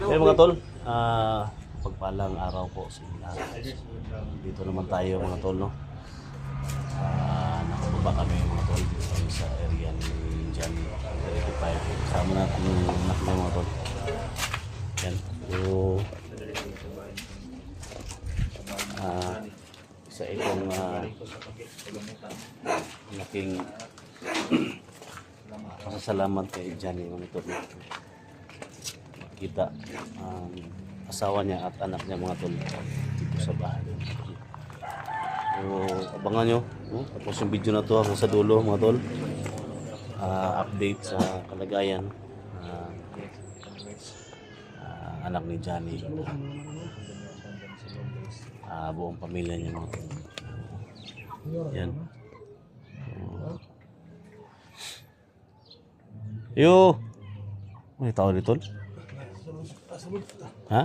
Okay mga tol, pagpalang araw po sa lahat. Dito naman tayo mga tol, no? Nakababa kami mga tol dito sa area ni Jan 35. Kasama natin yung anak niya mga tol. Yan. So, isa itong malaking pasasalamat kay Johnny mga tol. Kita asawa niya at anak niya mga tol dito sa bahay. So, abangan nyo, no? Tapos yung video na to hanggang sa dulo mga tol. Update sa kalagayan anak ni Johnny, buong pamilya niya mga tol. Yan. Yo, may tao dito. Ha?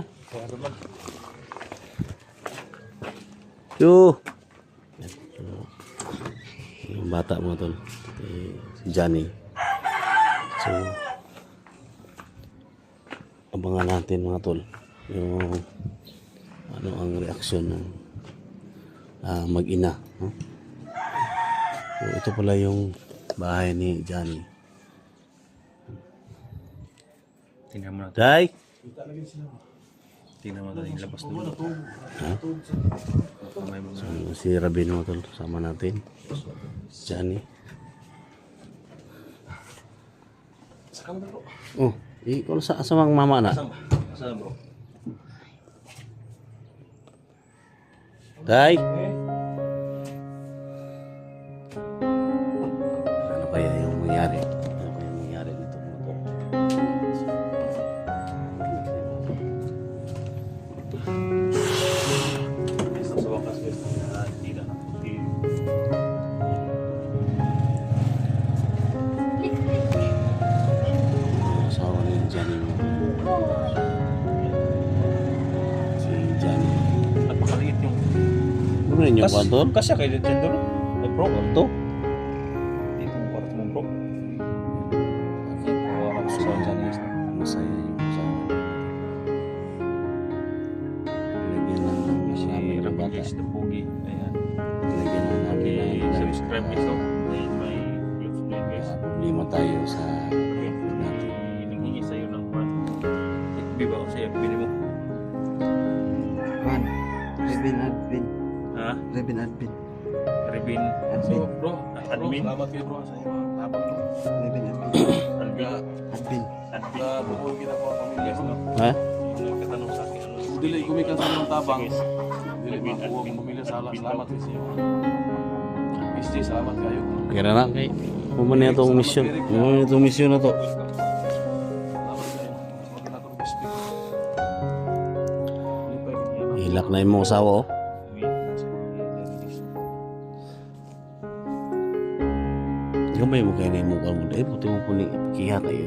Yo. Yung bata mo tol, si Johnny. So, abangan natin mga tol yung ano ang reaksyon ng mag-ina. Huh? So, ito pala yung bahay ni Johnny. Tingnan mo natin. Day! Tingnan mo natin yung labas doon. Ha? So, si Rabin mo tol, sama natin. Johnny. Oh, ikaw sa asamang mama na. Saan bro? Day! Ano kaya yung mangyari? Ano kaya yung mangyari nito mga tol? Sa wakas guys, hindi na. Asawa ni Johnny mo. Si Johnny. Napakaliit yung... Ano rin yung kwanto? Kasya kayo dito doon. Ay bro, Kwarto? dito yung kwarto mo bro. Wala ko sa dyan guys. Masaya yung asawa niya. Lagyan lang ng Si namin ng Rabin bata. guys, the pogi. Ayan. Lagyan lang namin ng Subscribe guys to. May views na guys. problema tayo sa natin. Nanghingi sa'yo ng part. FB ba ako sa FB mo? Juan, Revin Advin. Ha? Revin Advin. Revin. Advin. Bro, admin? Salamat kayo bro sa inyo. Habang Revin Advin. Alvin. Advin. Admin. buhay kita po ang pamilya. Ha? Yung nagkatanong sa akin, ano? Dili gumikan sa mga tabang. Sige. Dili makuha ang pamilya sa ala. Salamat kayo sa inyo. SJ, salamat kayo. Kira na kay Puman niya itong mission. Puman niya itong mission na to. Salamat kayo. Salamat na itong SJ. Lipay kayo. Hilak na yung mga asawa oh. Ikaw ba yung kayo na yung mukha mo? Eh, puti mo po ni Kiha kayo.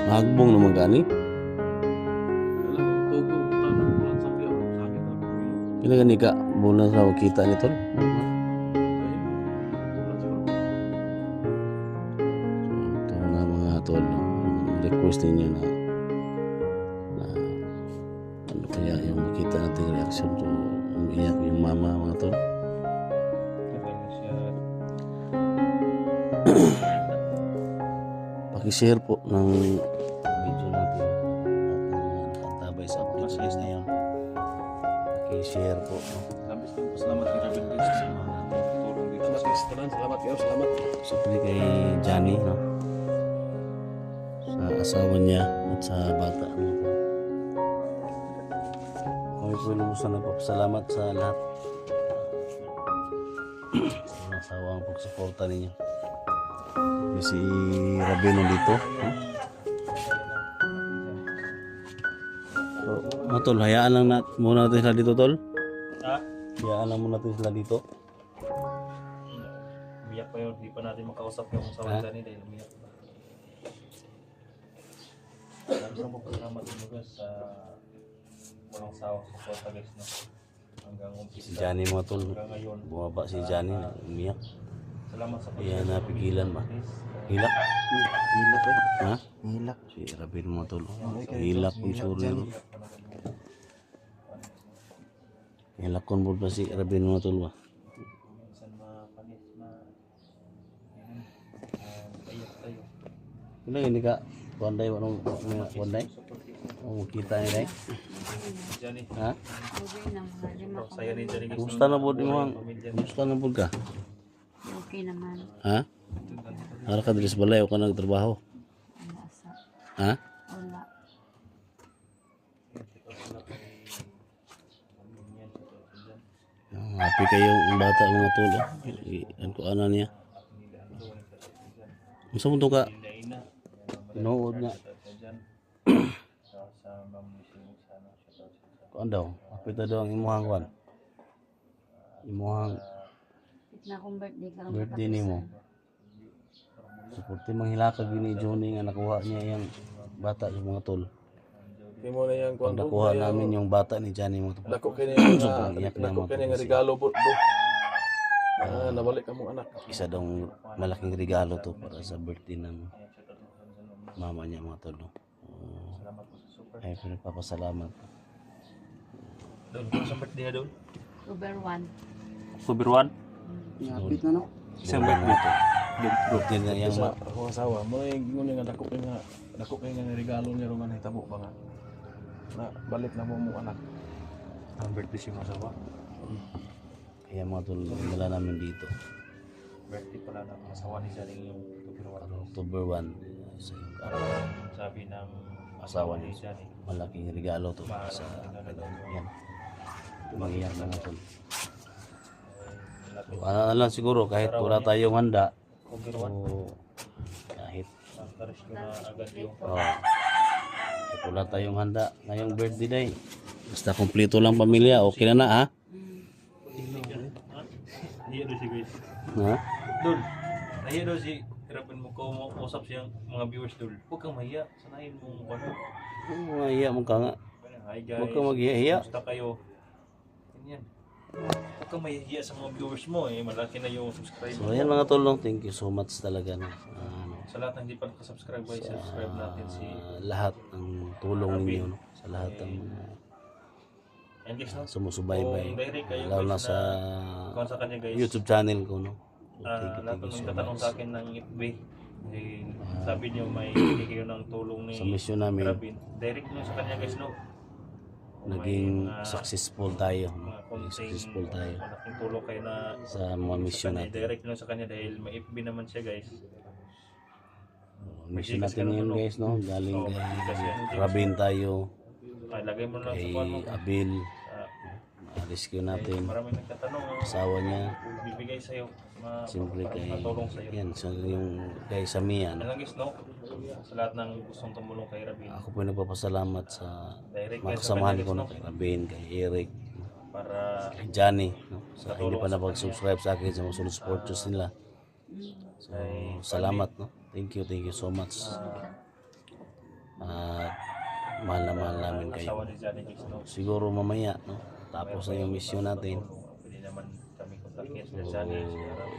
Mahagbong naman gani. Alam, tugo. Tanong lang sa piyo. Sa akin. Kailan gani ka? Muna sa kita nito. Ito na mga tol. Request ninyo na ano kaya yung makita natin reaction to umiyak yung mama mga tol. Paki-share po ng video natin at pagtabay sa podcast na yan. Paki-share po. Labis din. Salamat kay Rabin guys. Sa mga tulong dito. Salamat guys. Salamat kayo. Salamat. Siyempre kay Johnny, no? Sa asawa niya at sa bata. No? Kami po lumusan na papasalamat sa lahat. Sa asawa ang pagsuporta ninyo. Si Rabin nandito. No? So, mga tol, hayaan lang muna natin sila dito, tol. Ha? Hayaan lang muna natin sila dito. Umiyak pa yun. Di pa natin makausap yung asawa ni dahil umiyak pa. Sabi sa mga salamat din guys sa walang sawang suporta guys na hanggang Si umpisa Johnny mga tol. hanggang ngayon. Bumaba si Johnny, umiyak. Salamat sa Yan napigilan ba? Hilak? Hilak eh. Ha? Hilak. Si Rabin mo tol. Hilak kung suri ro. Hilak kon po pa si Rabin mo tol ba? minsan mapanis na ayak tayo. Kailan hindi ka kuanday wanong kuanday? O kita ni dai. Johnny, Ha? Okay na mga lima ko. saya ni Johnny guys. Kumusta na po mo ang kumusta na po ka? Okay naman. Ha? Ara ka dili sa balay o ka nagtrabaho? Wala sa. Ha? Wala. Happy kayo ang bata mga tol. Ano ko ana niya? Unsa mo to ka? Tinuod nga. Sa mamusin sana siya daw. Kuan daw. Happy ta daw ang imuhang kuan. Imuhang Na akong birthday ka lang birthday nimo. Suporti manghilakag gini Johnny nga nakuha niya yung bata sa mga tol. Di mo na yung Pag nakuha namin yung bata ni Johnny mo to. Dako kini nga Sobrang iyak na dako mo kini nga to. regalo po. Nabalik ka mong anak. Isa daw malaking regalo to para sa birthday ng mama niya mga tol. No? Salamat po sa super. Ay pinagpapasalamat. Doon, kung sa birthday na doon? October 1. October 1? Napit na no. Isang birthday to. Birthday na yung Sa akong asawa mo yung gingon nga dako kay nga regalo niya ro man hitabo ba nga. Na balik na mo mong anak. Ang birthday si Masawa. kaya mga tol wala namin dito. Birthday pala ng asawa ni Johnny yung October 1. October 1 sa yung Sabi ng asawa ni niya. Johnny. Malaking regalo to sa yan. Tumagiyan mga tol. So, ano na lang siguro kahit wala tayong handa. October So, 1. kahit Rescue na agad yung kahit wala tayong handa ngayong birthday day. Basta kumpleto lang pamilya, okay na ha? Iya doon si guys. Ha? Dul, nahiya doon si hirapan mo ko usap siyang mga viewers dul. Huwag kang mahiya. Sanayin mo kung ano. Mahiya mo ka nga. Hi guys. Huwag kang maghiya. Kumusta kayo? Ganyan. Huwag kang mahiya sa mga viewers mo eh. Malaki na yung subscribe So ayan mga tol, no? Thank you so much talaga no? Sa lahat ng hindi pa nakasubscribe guys, subscribe natin si Lahat ng tulong ninyo no? Sa lahat ng mga and guys no. sumusubaybay. Kung direct kayo, Lalo na guys, sa Kung sa kanya guys. YouTube channel ko no. So, Lahat thank you ng so katanong much. sa akin ng FB. Eh, sabi niyo may hindi kayo ng tulong ni Sa mission namin, Rabin. Direct nyo sa kanya guys no. naging May mga- successful tayo. No? Mga Naging konting successful tayo malaking tulong kayo na sa mga mission sa kanya. natin. Direct nyo sa kanya dahil may FB naman siya guys. Mission natin ngayon guys no. Galing Oo, kasi ano, kay Rabin tayo, Ay, lagay mo lang sa kay kuwan mo. Abil, Ah, rescue natin, maraming nagtatanong. asawa niya, Bibigay sa'yo. siyempre kay Matulong sa'yo. yan, so yung kay Samia no. Ano lang guys no? Sa lahat ng gustong tumulong kay Rabin. Ako po nagpapasalamat sa Direct mga kayo sa kasamahan kanya ko guys no, no. kay Rabin, kay Eric, Para kay Johnny no. Sa hindi pa napag-subscribe sa akin sa mga sunod supporters nila. So, salamat no. Thank you so much. At mahal na mahal namin kayo. asawa ni Johnny guys no. Siguro mamaya no, tapos na yung mission natin. Pwede naman kami kontakin sa So, Johnny.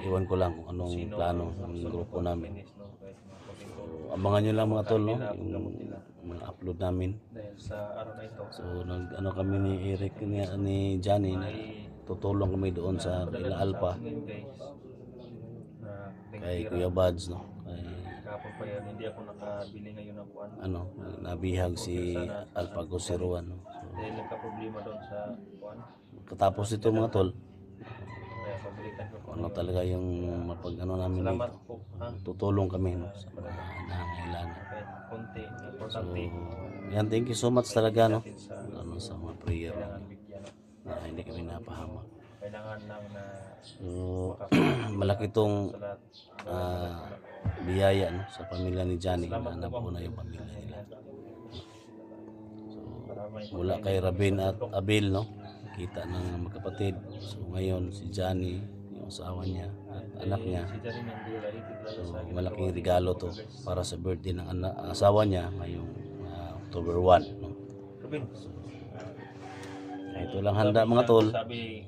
iwan ko lang kung anong plano ng grupo namin. No? Kahit mga konting tulong. So, abangan nyo lang mga tol no, yung mga upload namin. Dahil sa araw na ito. So nag ano kami ni Eric ni Johnny na tutulong kami doon sa Ila Alpa Ngayon guys. Na kay Kuya Buds no. Kay kahapon pa yan. Hindi ako nakabili ngayon ng kuwan. ano nabihag si Alpago 01 no. So, Dahil nagka-problema doon sa kuwan. katapos ito mga tol, Kaya pabalikan ko ano talaga yung mapag ano namin Salamat dito. po. Ha? Tutulong kami no sa mga nangangailangan. Kahit konti. So Importante. yan, thank you so much talaga no. Natin sa Ano sa mga prayer kailangan bigyan. na hindi kami napahamak. Kailangan lang na So malaki tong sa lahat. biyaya no sa pamilya ni Johnny na nabuo na yung pamilya nila. So mula kay Rabin at Abil no, kita ng magkapatid. So ngayon si Johnny, yung asawa niya at anak niya. Si Johnny Mandela, itig lalo So sa akin. malaking regalo to para sa birthday ng asawa niya ngayong October 1 no. Rubin, Ito lang handa mga tol. sabi,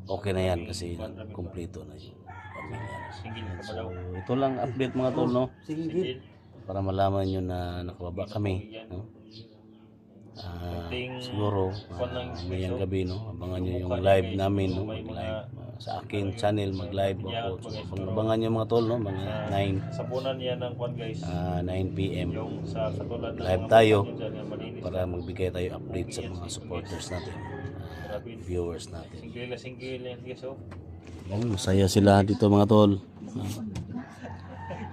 Okay na yan kasi kumpleto na yung pamilya. Single ka ba So, daw? ito lang update mga tol, no? Sige. Single. Para malaman nyo na nakababa kami, no? Siguro, mayang gabi, no? Abangan nyo yung live namin, no? Mag-live. Sa aking channel, mag-live ako. So, abangan nyo mga tol, no? Mga 9, Sabunan niya ng kwan guys. 9 p.m. Yung sa katulad ng Live mga tayo bata dyan, yung malinis para na. magbigay tayo update sa mga supporters natin, viewers natin. Single yan guys oh. Masaya sila dito mga tol.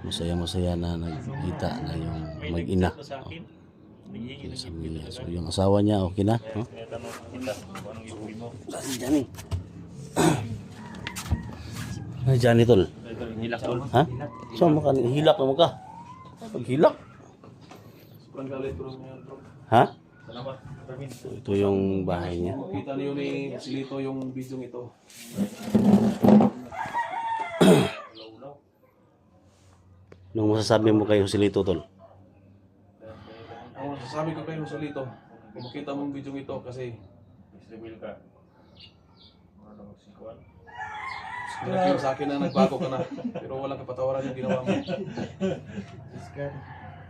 Masaya na nagkita na yung May mag-ina. nag-chat na sa akin. Naghihingi ng Sa gift mga- kita. So yung asawa niya, okay na? No? Kaya tanong kita kung anong iuwi mo. Kasi Johnny. Ay, Johnny tol. Ito, hilak tol. Ha? So, hilak naman ka. Pag hilak. Sobrang galit ko ngayon, bro. Ha? Salamat. Ramin. So, ito yung bahay niya. Kita niyo ni Silito yung video ito. Nung masasabi mo kay Joselito tol? Ang sasabi ko kayo Silito, kung makita mo yung video ito kasi Mr. Will ka. Ano magsikuan? nag sa akin na nagbago ka na. Pero walang kapatawaran yung ginawa mo.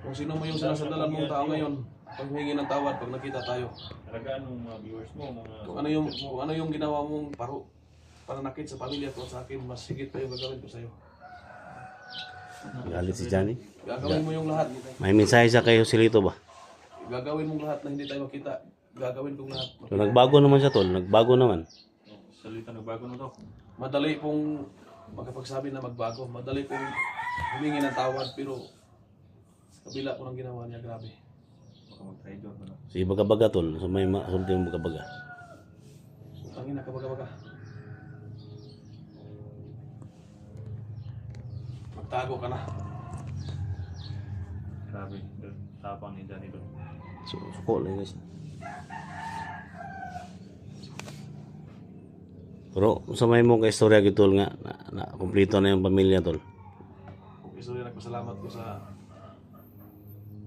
Kung sino mo yung sinasandalan mong tao ngayon, pag humingi ng tawad, pag nakita tayo. Talagaan ng mga viewers mo, mga... Kung ano yung ginawa mong pananakit sa pamilya ko sa akin, mas sigit pa yung gagawin ko sa'yo. Galit si Johnny. Gagawin mo yung lahat. May mensahe siya kay Joselito ba? Gagawin mong lahat na hindi tayo makita. Gagawin kong lahat. So, nagbago naman siya tol. Nagbago naman. Salita nagbago na to. Madali pong makapagsabi na magbago. Madali pong humingi ng tawad pero sa kabila po ng ginawa niya, grabe. Baka mag-traitor mo na. Si baga-baga tol. So, may masulti yung baga-baga. Tangin na kabaga-baga. Magtago ka na. Grabe. Tapang ni Johnny doon. So, suko lang guys. Pero sa may mo kay istorya gitol nga na kumpleto na yung pamilya tol. Kung gusto rin nagpasalamat ko sa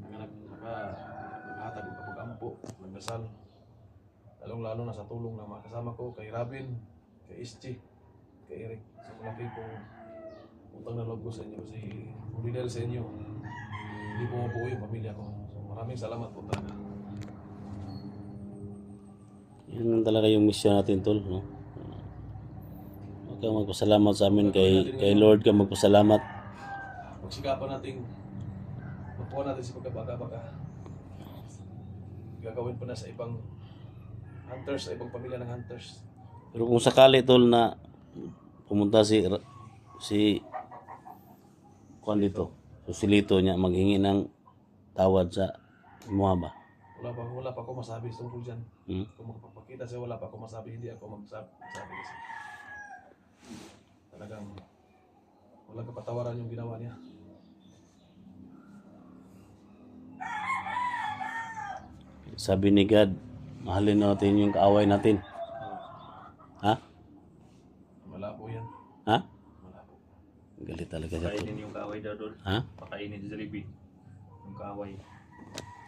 naghatag ng kapag-ampo, nagdasal. Lalong-lalo na sa tulong ng mga kasama ko, kay Robin, kay Ischy, kay Eric. Sa malaki kong utang na loob ko sa inyo kasi kung di dahil sa inyo, hindi po mabuo yung pamilya ko. So maraming salamat po talaga. Yan lang talaga yung mission natin tol, no? Huwag kang magpasalamat sa amin kay Lord ka magpasalamat. Pagsikapan natin, magpuha natin sa pagkabaga-baga. Gagawin pa na sa ibang hunters, sa ibang pamilya ng hunters. Pero kung sakali tol na pumunta si kuan dito, Joselito niya maghingi ng tawad sa mga ba? Wala pa ako masabi tungkol dyan. Hmm? Kung magpapakita siya, wala pa ako masabi. Hindi ako magsabi kasi talagang walang kapatawaran yung ginawa niya. Sabi ni God, mahalin natin yung kaaway natin. Ha? Wala po yan. Ha? Wala po. Galit talaga siya tol. Pakainin yung kaaway daw doon. Ha? Pakainin sa Jollibee. Yung kaaway.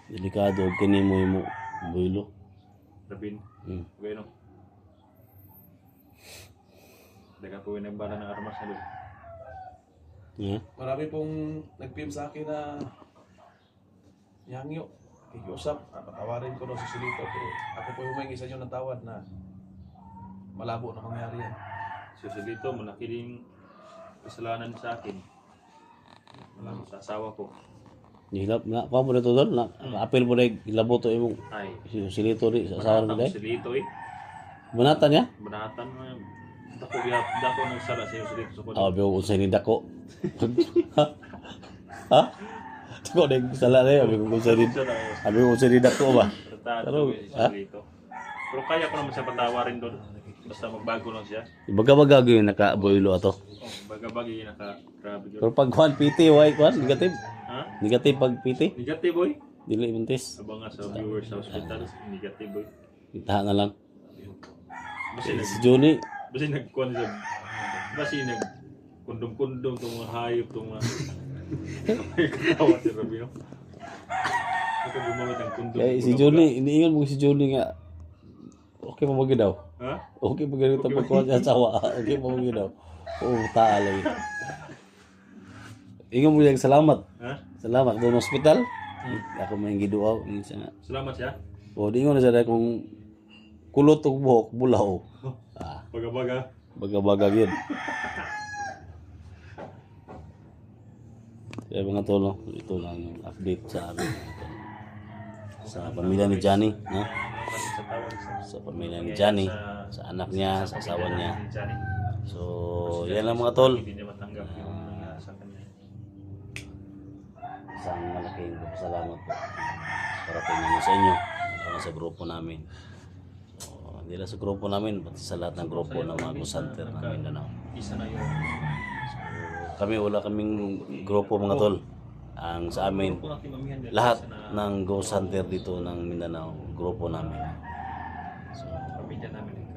Delikado, kini mo builo. Rabin. Hmm. Bueno. Daga po yung nagbala ng armas na doon. Yeah. Marami pong nag-PM sa akin na yangyo, kikiusap, patawarin ko daw si Silito. Pero ako po humingi sa inyo ng tawad na malabo na mangyari yan. So sa dito, malaki din kasalanan sa akin. Malamang sa asawa ko. Nilap na pa mo na to tol na apel mo na ilabo to imong Ay, Joselito di sa asawa mo banatan dai. ko si Lito eh. Banatan niya? Banatan mo yun. Dako nagsara siya sa Lito sa Ah, kulit. biyo unsay ni dako. Ha? Dako ding sala na yun, biyo unsay ni. Abi unsay ni dako ba? Tratado ko si Lito. Pero kaya ko naman siya patawarin doon. Basta magbago lang siya. Baga-baga gyud nakabuilo ato. Oh, bagabagi naka-grabe doon. Pero pag kwan PT why kwan negative. Ha? Negative pag PT. Negative boy. Dili mintis. Abang nga sa viewers sa hospital. Negative boy. Kita na lang. Basi Si Johnny, Basi nagkuhan siya. Basi kundom-kundom itong mga hayop, itong mga... Katawa si Rabino. Ito gumamit ng kundom. kay si Johnny, iniingon mo si Johnny nga Okay mo daw. Ha? Okay mo daw pagkuha sa asawa. Okay mo daw. Oo, taal. Ingon mo yung salamat. Ha? Salamat doon hospital. Ako may giduaw. Salamat siya. O, di nga na siya kung kulot o buhok, bulaw. Baga-baga. Baga-baga yun. Kaya mga tolo, ito lang yung update sa amin. Sa pamilya ni Johnny, no? Sa tawag Sa pamilya ni Johnny, sa anak niya, sa asawa niya. So, yan lang mga tol. Hindi niya matanggap yung sa kanya. Isang malaking salamat po. Parating namin sa inyo. Sa grupo namin. So, hindi lang sa grupo namin, pati sa lahat ng grupo ng mga Gusanter na Mindanao. Isa na yung Kami wala kaming grupo mga tol. Ang sa amin, grupo natin mamihan nila lahat na ng Ghost Hunter dito ng Mindanao, grupo namin. So, pamilya namin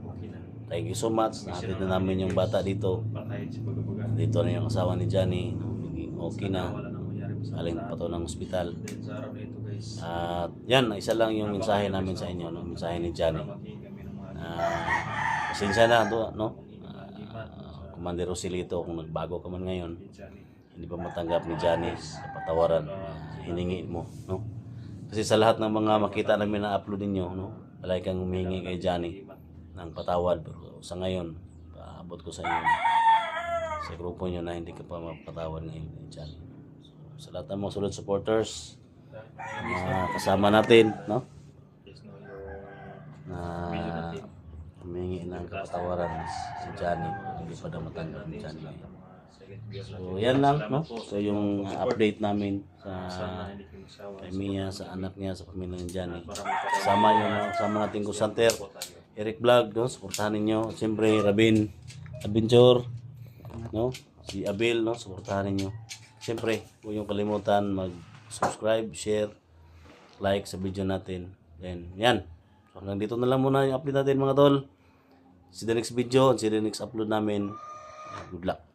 okay na. thank you so much. Nahatid na namin yung bata dito. Patay si baga-baga. Dito na yung asawa ni Johnny. Naging okay na. Wala nang mangyari sa Galing pa to ng ospital. Then sa araw na ito guys, At yan, isa lang yung mensahe namin sa inyo. No? Mensahe ni Johnny. makinig kami ng mga Pasensya na to, no? Commander Rosilito, kung nagbago ka man ngayon, Johnny. hindi pa matanggap ni Johnny sa patawaran hiningi mo, no? Kasi sa lahat ng mga makita namin na upload ninyo, no? Palagi kang humingi kay Johnny ng patawad, pero sa ngayon, paabot ko sa inyo sa grupo nyo na hindi ka pa mapatawad ngayon ni Johnny. So, sa lahat ng mga solid supporters, mga kasama natin, no? Please know your Na humingi ng kapatawaran si Johnny, hindi pa daw matanggap ni Johnny. So, yan lang, no? So, yung update namin sa kay Mia, sa anak niya, sa pamilya ni Johnny. Kasama natin ko Santer, Eric Vlog, no? Suportahan ninyo. Siyempre, Rabin Adventure, no? Si Abel, no? Suportahan ninyo. Siyempre, huwag niyong kalimutan mag-subscribe, share, like sa video natin. Then, yan. So, hanggang dito na lang muna yung update natin mga tol. See the next video, see the next upload namin. Good luck.